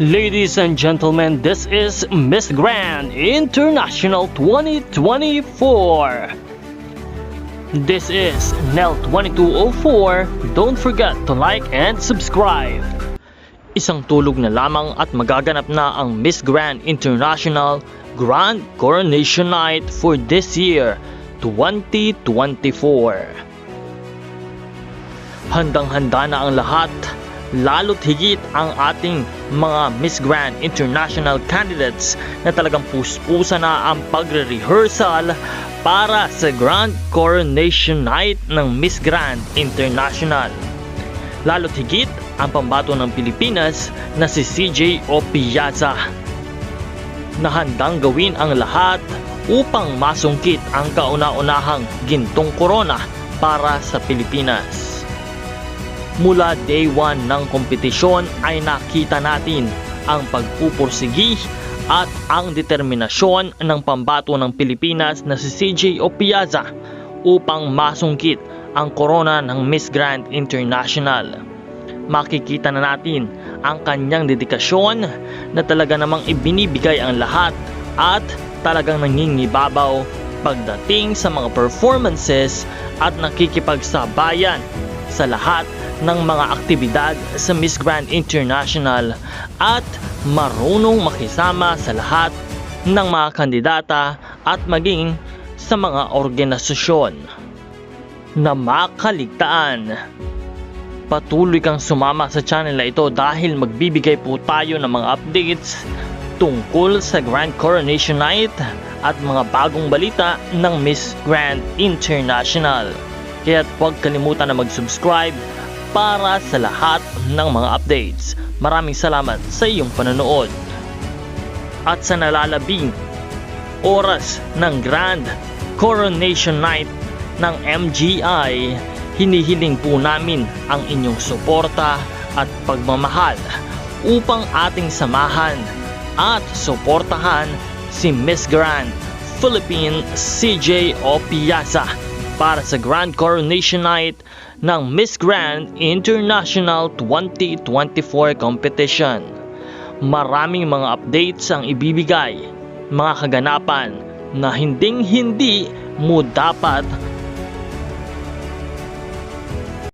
Ladies and gentlemen, this is Miss Grand International 2024. This is Nel 2204. Don't forget to like and subscribe. Isang tulog na lamang at magaganap na ang Miss Grand International Grand Coronation Night for this year, 2024. Handang-handa na ang lahat, lalo't higit ang ating mga Miss Grand International candidates na talagang puspusa na ang pagre-rehearsal para sa Grand Coronation Night ng Miss Grand International. Lalo't higit ang pambato ng Pilipinas na si CJ Opiaza, na handang gawin ang lahat upang masungkit ang kauna-unahang gintong korona para sa Pilipinas. Mula day 1 ng kompetisyon ay nakita natin ang pagpupursigi at ang determinasyon ng pambato ng Pilipinas na si CJ Opiaza upang masungkit ang korona ng Miss Grand International. Makikita na natin ang kanyang dedikasyon na talaga namang ibinibigay ang lahat at talagang nangingibabaw pagdating sa mga performances at nakikipagsabayan sa lahat ng mga aktibidad sa Miss Grand International at marunong makisama sa lahat ng mga kandidata at maging sa mga organisasyon na makaligtaan. Patuloy kang sumama sa channel na ito dahil magbibigay po tayo ng mga updates tungkol sa Grand Coronation Night at mga bagong balita ng Miss Grand International. Kaya huwag kalimutan na mag-subscribe para sa lahat ng mga updates. Maraming salamat sa iyong panonood. At sa nalalabing oras ng Grand Coronation Night ng MGI, hinihiling po namin ang inyong suporta at pagmamahal upang ating samahan at suportahan si Miss Grand Philippine CJ Opiaza para sa Grand Coronation Night ng Miss Grand International 2024 competition. Maraming mga updates ang ibibigay, mga kaganapan na hinding-hindi mo dapat